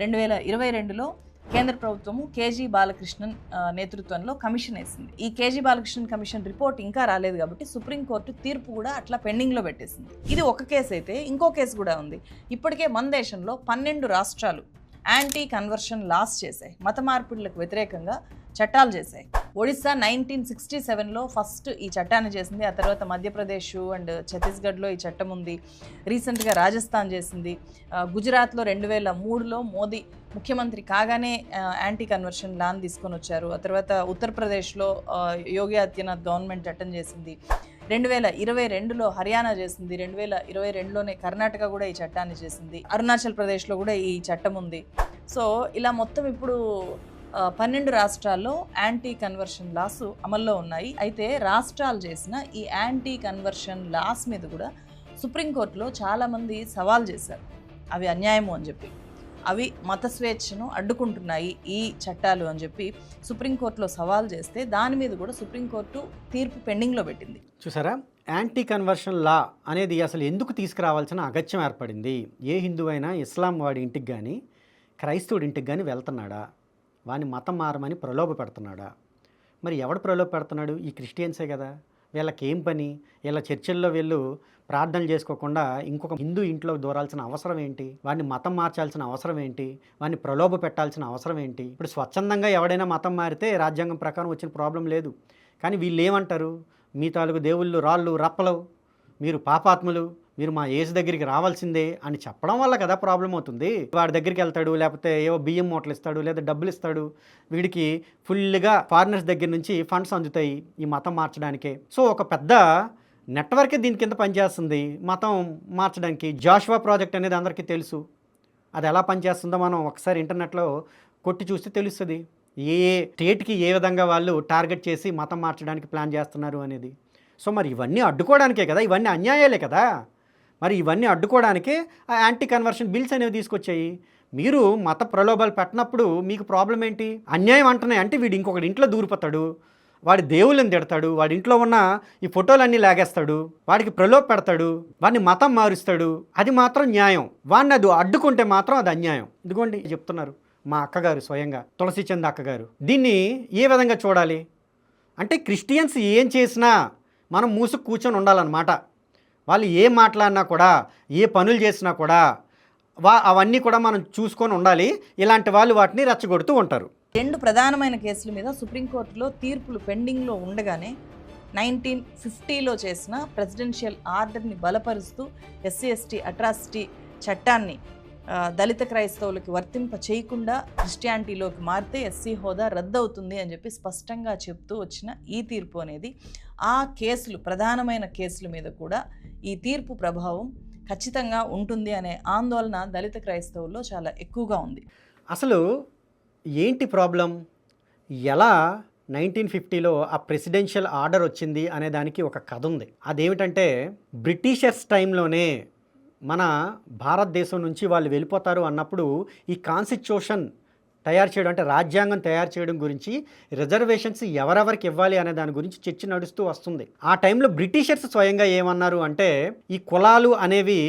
2022లో కేంద్ర ప్రభుత్వము కేజీ బాలకృష్ణన్ నేతృత్వంలో కమిషన్ వేసింది. ఈ కేజీ బాలకృష్ణన్ కమిషన్ రిపోర్ట్ ఇంకా రాలేదు కాబట్టి సుప్రీంకోర్టు తీర్పు కూడా అట్లా పెండింగ్లో పెట్టేసింది. ఇది ఒక కేసు అయితే ఇంకో కేసు కూడా ఉంది. ఇప్పటికే మన దేశంలో 12 రాష్ట్రాలు యాంటీ కన్వర్షన్ లాస్ చేశాయి, మత మార్పిడులకు వ్యతిరేకంగా చట్టాలు చేశాయి. ఒడిస్సా 1967లో ఫస్ట్ ఈ చట్టాన్ని చేసింది. ఆ తర్వాత మధ్యప్రదేశ్ అండ్ ఛత్తీస్గఢ్లో ఈ చట్టం ఉంది. రీసెంట్గా రాజస్థాన్ చేసింది. గుజరాత్లో 2003లో మోదీ ముఖ్యమంత్రి కాగానే యాంటీ కన్వర్షన్ లాన్ తీసుకొని వచ్చారు. ఆ తర్వాత ఉత్తరప్రదేశ్లో యోగి ఆదిత్యనాథ్ గవర్నమెంట్ చట్టం చేసింది. 2022లో హర్యానా చేసింది. 2022లోనే కర్ణాటక కూడా ఈ చట్టాన్ని చేసింది. అరుణాచల్ ప్రదేశ్లో కూడా ఈ చట్టం ఉంది. సో ఇలా మొత్తం ఇప్పుడు 12 రాష్ట్రాల్లో యాంటీ కన్వర్షన్ లాస్ అమల్లో ఉన్నాయి. అయితే రాష్ట్రాలు చేసిన ఈ యాంటీ కన్వర్షన్ లాస్ మీద కూడా సుప్రీంకోర్టులో చాలామంది సవాల్ చేశారు. అవి అన్యాయము అని చెప్పి, అవి మత స్వేచ్ఛను అడ్డుకుంటున్నాయి ఈ చట్టాలు అని చెప్పి సుప్రీంకోర్టులో సవాల్ చేస్తే దాని మీద కూడా సుప్రీంకోర్టు తీర్పు పెండింగ్లో పెట్టింది. చూసారా, యాంటీ కన్వర్షన్ లా అనేది అసలు ఎందుకు తీసుకురావాల్సిన అగత్యం ఏర్పడింది? ఏ హిందువు అయినా ఇస్లాం వాడి ఇంటికి కానీ క్రైస్తవుడి ఇంటికి కానీ వెళ్తున్నాడా? వాని మతం మారమని ప్రలోభ పెడుతున్నాడా? మరి ఎవడు ప్రలోభ పెడుతున్నాడు? ఈ క్రిస్టియన్సే కదా. వీళ్ళకి ఏం పని? వీళ్ళ చర్చిల్లో వీళ్ళు ప్రార్థనలు చేసుకోకుండా ఇంకొక హిందూ ఇంట్లో దూరాల్సిన అవసరం ఏంటి? వాడిని మతం మార్చాల్సిన అవసరం ఏంటి? వాడిని ప్రలోభ పెట్టాల్సిన అవసరం ఏంటి? ఇప్పుడు స్వచ్ఛందంగా ఎవడైనా మతం మారితే రాజ్యాంగం ప్రకారం వచ్చిన ప్రాబ్లం లేదు. కానీ వీళ్ళు ఏమంటారు? మీ తాలూకు దేవుళ్ళు రాళ్ళు రప్పలు, మీరు పాపాత్ములు, మీరు మా యేసు దగ్గరికి రావాల్సిందే అని చెప్పడం వల్ల కదా ప్రాబ్లం అవుతుంది. వాడి దగ్గరికి వెళ్తాడు, లేకపోతే ఏవో బియ్యం మూటలు ఇస్తాడు, లేదా డబ్బులు ఇస్తాడు. వీడికి ఫుల్గా ఫారినర్స్ దగ్గర నుంచి ఫండ్స్ అందుతాయి ఈ మతం మార్చడానికే. సో ఒక పెద్ద నెట్వర్కే దీని కింద పనిచేస్తుంది మతం మార్చడానికి. జాషువా ప్రాజెక్ట్ అనేది అందరికీ తెలుసు. అది ఎలా పనిచేస్తుందో మనం ఒకసారి ఇంటర్నెట్లో కొట్టి చూస్తే తెలుస్తుంది. ఏ స్టేట్కి ఏ విధంగా వాళ్ళు టార్గెట్ చేసి మతం మార్చడానికి ప్లాన్ చేస్తున్నారు అనేది. సో మరి ఇవన్నీ అడ్డుకోవడానికే కదా, ఇవన్నీ అన్యాయాలే కదా. మరి ఇవన్నీ అడ్డుకోవడానికే ఆ యాంటీ కన్వర్షన్ బిల్స్ అనేవి తీసుకొచ్చాయి. మీరు మత ప్రలోభాలు పెట్టినప్పుడు మీకు ప్రాబ్లం ఏంటి? అన్యాయం అంటున్నాయి అంటే వీడు ఇంకొకటి ఇంట్లో దూరిపోతాడు, వాడి దేవుళ్ళని తిడతాడు, వాడి ఇంట్లో ఉన్న ఈ ఫోటోలన్నీ లాగేస్తాడు, వాడికి ప్రలోభ పెడతాడు, వాడిని మతం మారుస్తాడు. అది మాత్రం న్యాయం. వాడిని అది అడ్డుకుంటే మాత్రం అది అన్యాయం. ఇదిగోండి చెప్తున్నారు మా అక్కగారు, స్వయంగా తులసి చంద్ అక్కగారు. దీన్ని ఏ విధంగా చూడాలి అంటే, క్రిస్టియన్స్ ఏం చేసినా మనం మూసుకు కూర్చొని ఉండాలన్నమాట. వాళ్ళు ఏం మాట్లాడినా కూడా, ఏ పనులు చేసినా కూడా అవన్నీ కూడా మనం చూసుకొని ఉండాలి. ఇలాంటి వాళ్ళు వాటిని రెచ్చగొడుతూ ఉంటారు. 2 ప్రధానమైన కేసుల మీద సుప్రీంకోర్టులో తీర్పులు పెండింగ్లో ఉండగానే 1950లో చేసిన ప్రెసిడెన్షియల్ ఆర్డర్ని బలపరుస్తూ ఎస్సీ ఎస్టీ అట్రాసిటీ చట్టాన్ని దళిత క్రైస్తవులకి వర్తింప చేయకుండా క్రిస్టియానిటీలోకి మారితే ఎస్సీ హోదా రద్దవుతుంది అని చెప్పి స్పష్టంగా చెప్తూ వచ్చిన ఈ తీర్పు అనేది ఆ కేసులు, ప్రధానమైన కేసుల మీద కూడా ఈ తీర్పు ప్రభావం ఖచ్చితంగా ఉంటుంది అనే ఆందోళన దళిత క్రైస్తవుల్లో చాలా ఎక్కువగా ఉంది. అసలు ఏంటి ప్రాబ్లం? ఎలా 1950లో ఆ ప్రెసిడెన్షియల్ ఆర్డర్ వచ్చింది అనే దానికి ఒక కథ ఉంది. అదేమిటంటే, బ్రిటిషర్స్ టైంలోనే మన భారతదేశం నుంచి వాళ్ళు వెళ్ళిపోతారు అన్నప్పుడు ఈ కాన్స్టిట్యూషన్ తయారు చేయడం, అంటే రాజ్యాంగం తయారు చేయడం గురించి, రిజర్వేషన్స్ ఎవరెవరికి ఇవ్వాలి అనే దాని గురించి చర్చ నడుస్తూ వస్తుంది. ఆ టైంలో బ్రిటిషర్స్ స్వయంగా ఏమన్నారు అంటే, ఈ కులాలు అనేవి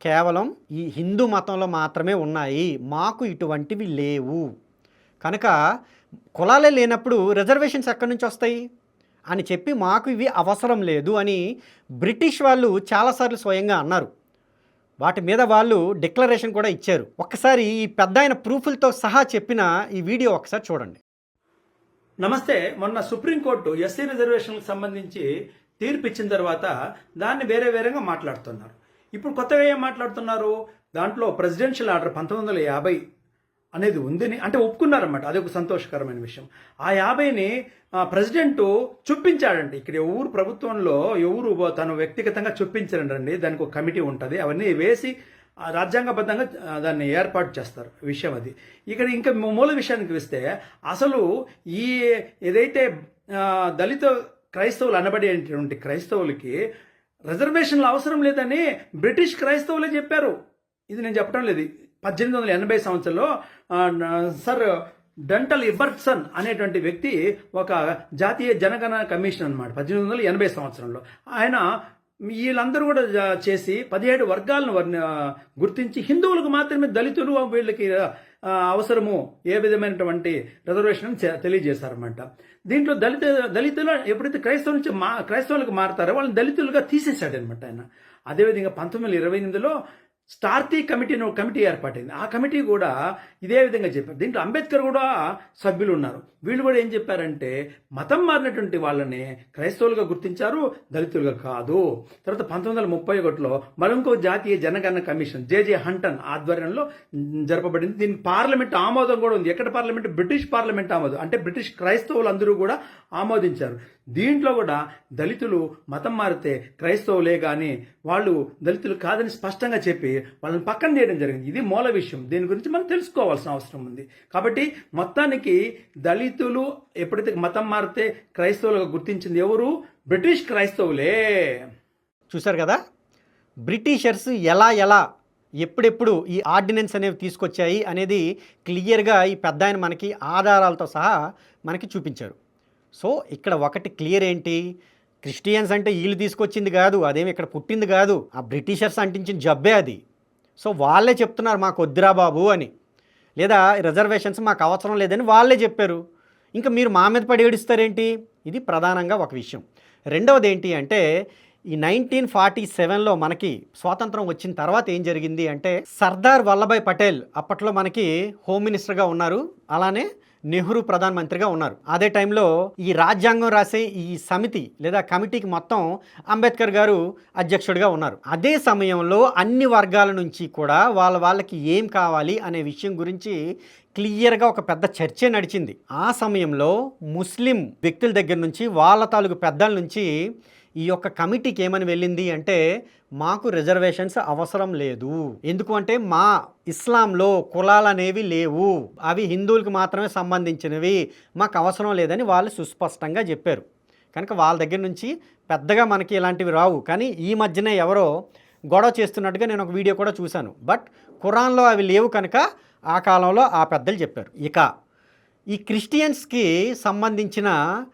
కేవలం ఈ హిందూ మతంలో మాత్రమే ఉన్నాయి, మాకు ఇటువంటివి లేవు, కనుక కులాలే లేనప్పుడు రిజర్వేషన్స్ ఎక్కడి నుంచి వస్తాయి అని చెప్పి మాకు ఇవి అవసరం లేదు అని బ్రిటిష్ వాళ్ళు చాలాసార్లు స్వయంగా అన్నారు. వాటి మీద వాళ్ళు డిక్లరేషన్ కూడా ఇచ్చారు. ఒక్కసారి ఈ పెద్ద ఆయన ప్రూఫ్లతో సహా చెప్పిన ఈ వీడియో ఒకసారి చూడండి. నమస్తే. మొన్న సుప్రీంకోర్టు ఎస్సీ రిజర్వేషన్లకు సంబంధించి తీర్పు ఇచ్చిన తర్వాత దాన్ని వేరేగా మాట్లాడుతున్నారు. ఇప్పుడు కొత్తగా ఏం మాట్లాడుతున్నారు? దాంట్లో ప్రెసిడెన్షియల్ ఆర్డర్ 1950 అనేది ఉందని అంటే ఒప్పుకున్నారన్నమాట. అది ఒక సంతోషకరమైన విషయం. ఆ 50ని ప్రెసిడెంట్ చూపించాడండి. ఇక్కడ ఎవరు ప్రభుత్వంలో ఎవరు తను వ్యక్తిగతంగా చూపించారండి. దానికి ఒక కమిటీ ఉంటుంది, అవన్నీ వేసి రాజ్యాంగబద్ధంగా దాన్ని ఏర్పాటు చేస్తారు. విషయం అది. ఇక్కడ ఇంకా మూల విషయానికి వస్తే అసలు ఈ ఏదైతే దళిత క్రైస్తవులు అనబడేటువంటి క్రైస్తవులకి రిజర్వేషన్లు అవసరం లేదని బ్రిటిష్ క్రైస్తవులే చెప్పారు. ఇది నేను చెప్పడం లేదు. 1880 సంవత్సరంలో సర్ డంటల్ ఇబర్ట్సన్ అనేటువంటి వ్యక్తి ఒక జాతీయ జనగణన కమిషన్ అన్నమాట. 1880 సంవత్సరంలో ఆయన వీళ్ళందరూ కూడా చేసి 17 వర్గాలను గుర్తించి హిందువులకు మాత్రమే దళితులు వీళ్ళకి అవసరము ఏ విధమైనటువంటి రిజర్వేషన్ తెలియజేశారన్నమాట. దీంట్లో దళితులు ఎప్పుడైతే క్రైస్తవులకు మారుతారో వాళ్ళని దళితులుగా తీసేశాడనమాట ఆయన. అదేవిధంగా 1928లో స్టార్తీ కమిటీ ఏర్పాటైంది. ఆ కమిటీ కూడా ఇదే విధంగా చెప్పారు. దీంట్లో అంబేద్కర్ కూడా సభ్యులు ఉన్నారు. వీళ్ళు కూడా ఏం చెప్పారంటే మతం మారినటువంటి వాళ్ళని క్రైస్తవులుగా గుర్తించారు, దళితులుగా కాదు. తర్వాత 1931లో మరొక జాతీయ జనగణన కమిషన్ జేజే హంటన్ ఆధ్వర్యంలో జరపబడింది. దీని పార్లమెంట్ ఆమోదం కూడా ఉంది. ఎక్కడ పార్లమెంట్? బ్రిటిష్ పార్లమెంట్ ఆమోదం, అంటే బ్రిటిష్ క్రైస్తవులు అందరూ కూడా ఆమోదించారు. దీంట్లో కూడా దళితులు మతం మారితే క్రైస్తవులే కానీ వాళ్ళు దళితులు కాదని స్పష్టంగా చెప్పి వాళ్ళని పక్కన చేయడం జరిగింది. ఇది మూల విషయం. దీని గురించి మనం తెలుసుకోవాల్సిన అవసరం ఉంది. కాబట్టి మొత్తానికి దళితులు ఎప్పుడైతే మతం మారితే క్రైస్తవులుగా గుర్తించింది ఎవరు? బ్రిటిష్ క్రైస్తవులే. చూశారు కదా, బ్రిటిషర్స్ ఎలా ఎప్పుడెప్పుడు ఈ ఆర్డినెన్స్ అనేవి తీసుకొచ్చాయి అనేది క్లియర్గా ఈ పెద్ద ఆయన మనకి ఆధారాలతో సహా మనకి చూపించారు. సో ఇక్కడ ఒకటి క్లియర్ ఏంటి? క్రిస్టియన్స్ అంటే వీళ్ళు తీసుకొచ్చింది కాదు, అదేమి ఇక్కడ పుట్టింది కాదు, ఆ బ్రిటిషర్స్ అంటించిన జబ్బే అది. సో వాళ్ళే చెప్తున్నారు మాకు వద్దురా బాబు అని, లేదా రిజర్వేషన్స్ మాకు అవసరం లేదని వాళ్ళే చెప్పారు. ఇంకా మీరు మా మీద పడి ఏడుస్తారేంటి? ఇది ప్రధానంగా ఒక విషయం. రెండవది ఏంటి అంటే ఈ 1947లో మనకి స్వాతంత్రం వచ్చిన తర్వాత ఏం జరిగింది అంటే సర్దార్ వల్లభాయ్ పటేల్ అప్పట్లో మనకి హోమ్ మినిస్టర్గా ఉన్నారు, అలానే నెహ్రూ ప్రధానమంత్రిగా ఉన్నారు. అదే టైంలో ఈ రాజ్యాంగం రాసే ఈ సమితి లేదా కమిటీకి మొత్తం అంబేద్కర్ గారు అధ్యక్షుడిగా ఉన్నారు. అదే సమయంలో అన్ని వర్గాల నుంచి కూడా వాళ్ళకి ఏం కావాలి అనే విషయం గురించి క్లియర్గా ఒక పెద్ద చర్చే నడిచింది. ఆ సమయంలో ముస్లిం వ్యక్తుల దగ్గర నుంచి వాళ్ళ తాలూకు పెద్దల నుంచి ఈ యొక్క కమిటీకి ఏమని వెళ్ళింది అంటే మాకు రిజర్వేషన్స్ అవసరం లేదు, ఎందుకు అంటే మా ఇస్లాంలో కులాలు అనేవి లేవు, అవి హిందువులకు మాత్రమే సంబంధించినవి, మాకు అవసరం లేదని వాళ్ళు సుస్పష్టంగా చెప్పారు. కనుక వాళ్ళ దగ్గర నుంచి పెద్దగా మనకి ఇలాంటివి రావు. కానీ ఈ మధ్యనే ఎవరో గొడవ చేస్తున్నట్టుగా నేను ఒక వీడియో కూడా చూశాను. బట్ ఖురాన్లో అవి లేవు కనుక ఆ కాలంలో ఆ పెద్దలు చెప్పారు. ఇక ఈ క్రిస్టియన్స్కి సంబంధించిన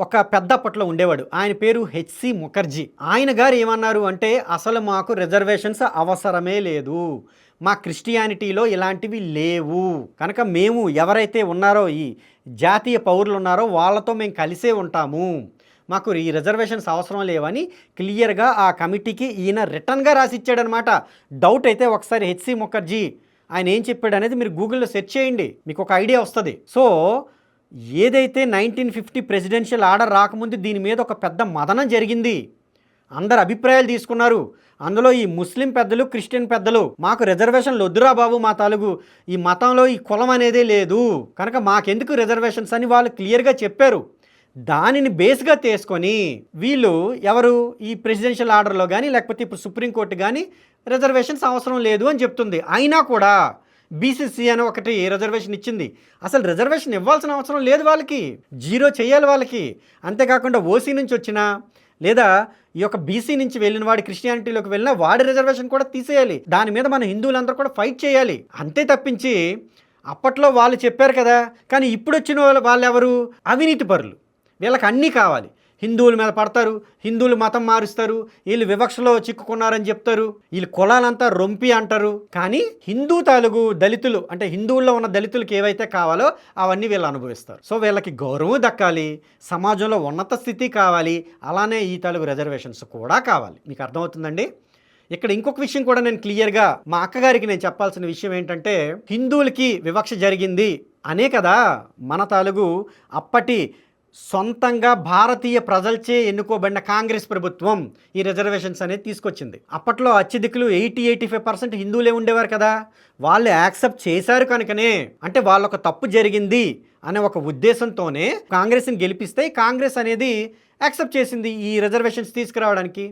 ఒక పెద్ద అప్పట్లో ఉండేవాడు, ఆయన పేరు హెచ్సి ముఖర్జీ. ఆయన గారు ఏమన్నారు అంటే అసలు మాకు రిజర్వేషన్స్ అవసరమే లేదు, మా క్రిస్టియానిటీలో ఇలాంటివి లేవు, కనుక మేము ఎవరైతే ఉన్నారో ఈ జాతీయ పౌరులు ఉన్నారో వాళ్ళతో మేము కలిసే ఉంటాము, మాకు ఈ రిజర్వేషన్స్ అవసరం లేవని క్లియర్గా ఆ కమిటీకి ఈయన రిటర్న్గా రాసిచ్చాడనమాట. డౌట్ అయితే ఒకసారి హెచ్సి ముఖర్జీ ఆయన ఏం చెప్పాడు అనేది మీరు గూగుల్లో సెర్చ్ చేయండి, మీకు ఒక ఐడియా వస్తుంది. సో ఏదైతే 1950 ప్రెసిడెన్షియల్ ఆర్డర్ రాకముందు దీని మీద ఒక పెద్ద మదనం జరిగింది, అందరు అభిప్రాయాలు తీసుకున్నారు. అందులో ఈ ముస్లిం పెద్దలు, క్రిస్టియన్ పెద్దలు మాకు రిజర్వేషన్లు వద్దురా బాబు, మా తాలూకు ఈ మతంలో ఈ కులం అనేదే లేదు కనుక మాకెందుకు రిజర్వేషన్స్ అని వాళ్ళు క్లియర్గా చెప్పారు. దానిని బేస్గా తీసుకొని వీళ్ళు ఎవరు ఈ ప్రెసిడెన్షియల్ ఆర్డర్లో కానీ లేకపోతే ఇప్పుడు సుప్రీంకోర్టు కానీ రిజర్వేషన్స్ అవసరం లేదు అని చెప్తుంది. అయినా కూడా బీసీసీ అని ఒకటి రిజర్వేషన్ ఇచ్చింది. అసలు రిజర్వేషన్ ఇవ్వాల్సిన అవసరం లేదు, వాళ్ళకి జీరో చేయాలి వాళ్ళకి. అంతేకాకుండా ఓసీ నుంచి వచ్చినా లేదా ఈ యొక్క బీసీ నుంచి వెళ్ళిన వాడి క్రిస్టియానిటీలోకి వెళ్ళినా వాడి రిజర్వేషన్ కూడా తీసేయాలి. దాని మీద మన హిందువులందరూ కూడా ఫైట్ చేయాలి. అంతే తప్పించి అప్పట్లో వాళ్ళు చెప్పారు కదా, కానీ ఇప్పుడు వచ్చిన వాళ్ళు ఎవరు? అవినీతి పరులు, వీళ్ళకి అన్నీ కావాలి. హిందువుల మీద పడతారు, హిందువులు మతం మారుస్తారు, వీళ్ళు వివక్షలో చిక్కుకున్నారని చెప్తారు, వీళ్ళు కులాలంతా రొంపి అంటారు. కానీ హిందూ తాలూకు దళితులు అంటే హిందువుల్లో ఉన్న దళితులకు ఏవైతే కావాలో అవన్నీ వీళ్ళు అనుభవిస్తారు. సో వీళ్ళకి గౌరవం దక్కాలి, సమాజంలో ఉన్నత స్థితి కావాలి, అలానే ఈ తాలూకు రిజర్వేషన్స్ కూడా కావాలి. మీకు అర్థమవుతుందండి? ఇక్కడ ఇంకొక విషయం కూడా నేను క్లియర్గా మా అక్కగారికి నేను చెప్పాల్సిన విషయం ఏంటంటే, హిందువులకి వివక్ష జరిగింది అనే కదా మన తాలూకు అప్పటి సొంతంగా భారతీయ ప్రజలచే ఎన్నుకోబడిన కాంగ్రెస్ ప్రభుత్వం ఈ రిజర్వేషన్స్ అనేది తీసుకొచ్చింది. అప్పట్లో అత్యధికులు 80-85% హిందువులే ఉండేవారు కదా, వాళ్ళు యాక్సెప్ట్ చేశారు కనుకనే, అంటే వాళ్ళొక తప్పు జరిగింది అనే ఒక ఉద్దేశంతోనే కాంగ్రెస్ని గెలిపిస్తే కాంగ్రెస్ అనేది యాక్సెప్ట్ చేసింది ఈ రిజర్వేషన్స్ తీసుకురావడానికి.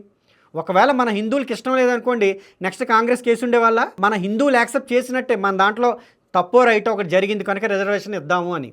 ఒకవేళ మన హిందువులకి ఇష్టం లేదనుకోండి, నెక్స్ట్ కాంగ్రెస్ కేసు ఉండేవాళ్ళ? మన హిందువులు యాక్సెప్ట్ చేసినట్టే మన దాంట్లో తప్పో రైటో ఒకటి జరిగింది కనుక రిజర్వేషన్ ఇద్దాము అని.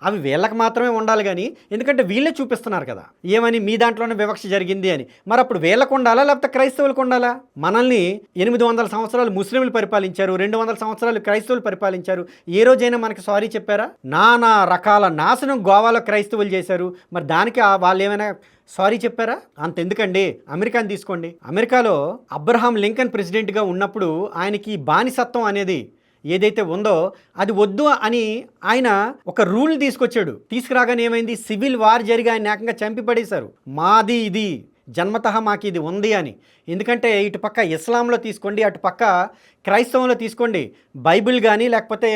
అవి వీళ్ళకి మాత్రమే ఉండాలి కానీ, ఎందుకంటే వీళ్ళే చూపిస్తున్నారు కదా ఏమని, మీ దాంట్లోనే వివక్ష జరిగింది అని. మరి అప్పుడు వీళ్ళకు ఉండాలా లేకపోతే క్రైస్తవులకు ఉండాలా? మనల్ని 800 సంవత్సరాలు ముస్లింలు పరిపాలించారు, 200 సంవత్సరాలు క్రైస్తవులు పరిపాలించారు. ఏ రోజైనా మనకి సారీ చెప్పారా? నానా రకాల నాశనం గోవాలో క్రైస్తవులు చేశారు, మరి దానికి వాళ్ళు ఏమైనా సారీ చెప్పారా? అంతెందుకండి, అమెరికాని తీసుకోండి. అమెరికాలో అబ్రహాం లింకన్ ప్రెసిడెంట్గా ఉన్నప్పుడు ఆయనకి బానిసత్వం అనేది ఏదైతే ఉందో అది వద్దు అని ఆయన ఒక రూల్ తీసుకొచ్చాడు. తీసుకురాగానే ఏమైంది, సివిల్ వార్ జరిగి ఆయన ఏకంగా చంపి పడేశారు. మాది ఇది జన్మతః మాకు ఇది ఉంది అని. ఎందుకంటే ఇటు పక్క ఇస్లాంలో తీసుకోండి, అటు పక్క క్రైస్తవంలో తీసుకోండి, బైబిల్ కానీ లేకపోతే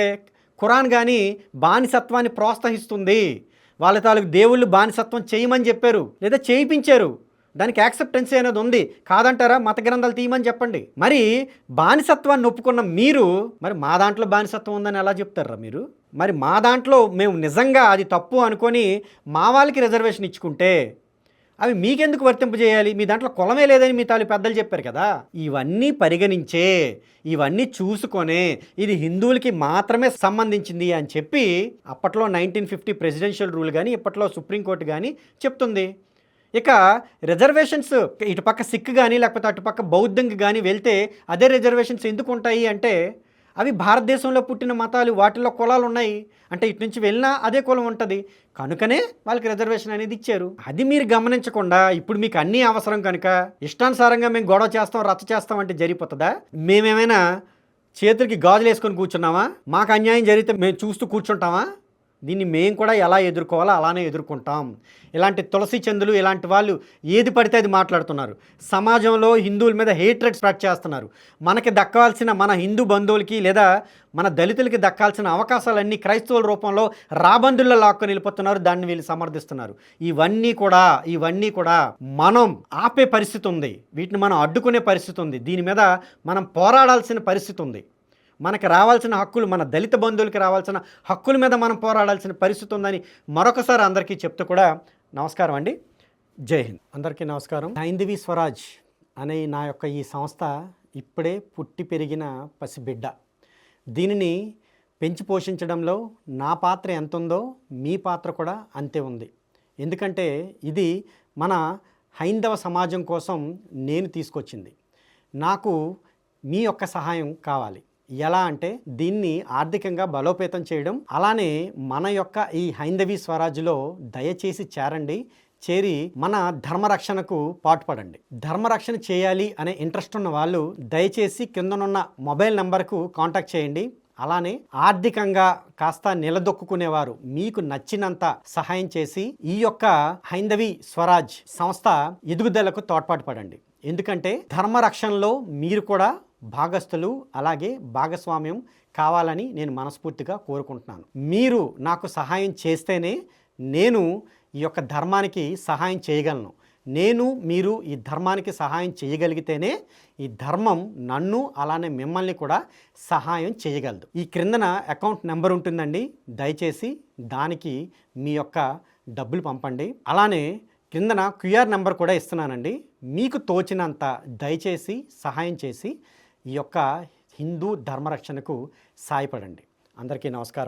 ఖురాన్ కానీ బానిసత్వాన్ని ప్రోత్సహిస్తుంది. వాళ్ళ తాలూకు దేవుళ్ళు బానిసత్వం చేయమని చెప్పారు లేదా చేయించారు. దానికి యాక్సెప్టెన్సీ అనేది ఉంది. కాదంటారా? మత గ్రంథాలు తీయమని చెప్పండి. మరి బానిసత్వాన్ని ఒప్పుకున్న మీరు మరి మా దాంట్లో బానిసత్వం ఉందని ఎలా చెప్తారా మీరు? మరి మా దాంట్లో మేము నిజంగా అది తప్పు అనుకొని మా వాళ్ళకి రిజర్వేషన్ ఇచ్చుకుంటే అవి మీకెందుకు వర్తింపజేయాలి? మీ దాంట్లో కులమే లేదని మీ తాలూకు పెద్దలు చెప్పారు కదా. ఇవన్నీ పరిగణించే, ఇవన్నీ చూసుకొనే ఇది హిందువులకి మాత్రమే సంబంధించింది అని చెప్పి అప్పట్లో 1950 ప్రెసిడెన్షియల్ రూల్ కానీ ఇప్పట్లో సుప్రీంకోర్టు కానీ చెప్తుంది. ఇక రిజర్వేషన్స్ ఇటుపక్క సిక్ కానీ లేకపోతే అటుపక్క బౌద్ధంకి కానీ వెళ్తే అదే రిజర్వేషన్స్ ఎందుకు ఉంటాయి అంటే, అవి భారతదేశంలో పుట్టిన మతాలు, వాటిల్లో కులాలు ఉన్నాయి. అంటే ఇటు నుంచి వెళ్ళినా అదే కులం ఉంటుంది కనుకనే వాళ్ళకి రిజర్వేషన్ అనేది ఇచ్చారు. అది మీరు గమనించకుండా ఇప్పుడు మీకు అన్నీ అవసరం కనుక ఇష్టానుసారంగా మేము గొడవ చేస్తాం, రచ్చ చేస్తాం అంటే జరిగిపోతుందా? మేమేమైనా చేతులకి గాజులు వేసుకొని కూర్చున్నామా? మాకు అన్యాయం జరిగితే మేము చూస్తూ కూర్చుంటామా? దీన్ని మేము కూడా ఎలా ఎదుర్కోవాలో అలానే ఎదుర్కొంటాం. ఇలాంటి తులసి చందులు ఇలాంటి వాళ్ళు ఏది పడితే అది మాట్లాడుతున్నారు. సమాజంలో హిందువుల మీద హేట్రెడ్ స్ప్రెడ్ చేస్తున్నారు. మనకి దక్కాల్సిన మన హిందూ బంధువులకి లేదా మన దళితులకి దక్కాల్సిన అవకాశాలన్నీ క్రైస్తవుల రూపంలో రాబందుల్లో లాక్కొని వెళ్ళిపోతున్నారు. దాన్ని వీళ్ళు సమర్థిస్తున్నారు. ఇవన్నీ కూడా మనం ఆపే పరిస్థితి ఉంది. వీటిని మనం అడ్డుకునే పరిస్థితి ఉంది. దీని మీద మనం పోరాడాల్సిన పరిస్థితి ఉంది. మనకు రావాల్సిన హక్కులు, మన దళిత బంధువులకి రావాల్సిన హక్కుల మీద మనం పోరాడాల్సిన పరిస్థితి ఉందని మరొకసారి అందరికీ చెప్తూ కూడా నమస్కారం అండి. జై హింద్. అందరికీ నమస్కారం. హైందవి స్వరాజ్ అనే నా యొక్క ఈ సంస్థ ఇప్పుడే పుట్టి పెరిగిన పసిబిడ్డ. దీనిని పెంచి పోషించడంలో నా పాత్ర ఎంత ఉందో మీ పాత్ర కూడా అంతే ఉంది. ఎందుకంటే ఇది మన హైందవ సమాజం కోసం నేను తీసుకొచ్చింది. నాకు మీ యొక్క సహాయం కావాలి. ఎలా అంటే దీన్ని ఆర్థికంగా బలోపేతం చేయడం, అలానే మన యొక్క ఈ హైందవి స్వరాజ్లో దయచేసి చేరి మన ధర్మరక్షణకు పాటుపడండి. ధర్మరక్షణ చేయాలి అనే ఇంట్రెస్ట్ ఉన్న వాళ్ళు దయచేసి కిందనున్న మొబైల్ నెంబర్కు కాంటాక్ట్ చేయండి. అలానే ఆర్థికంగా కాస్త నిలదొక్కునేవారు మీకు నచ్చినంత సహాయం చేసి ఈ యొక్క హైందవి స్వరాజ్ సంస్థ ఎదుగుదలకు తోడ్పాటు పడండి. ఎందుకంటే ధర్మరక్షణలో మీరు కూడా భాగస్థులు, అలాగే భాగస్వామ్యం కావాలని నేను మనస్ఫూర్తిగా కోరుకుంటున్నాను. మీరు నాకు సహాయం చేస్తేనే నేను ఈ యొక్క ధర్మానికి సహాయం చేయగలను. మీరు ఈ ధర్మానికి సహాయం చేయగలిగితేనే ఈ ధర్మం నన్ను అలానే మిమ్మల్ని కూడా సహాయం చేయగలదు. ఈ క్రిందన అకౌంట్ నెంబర్ ఉంటుందండి. దయచేసి దానికి మీ యొక్క డబ్బులు పంపండి. అలానే కిందన QR నెంబర్ కూడా ఇస్తున్నానండి. మీకు తోచినంత దయచేసి సహాయం చేసి ఈ యొక్క హిందూ ధర్మరక్షణకు సాయపడండి. అందరికీ నమస్కారం.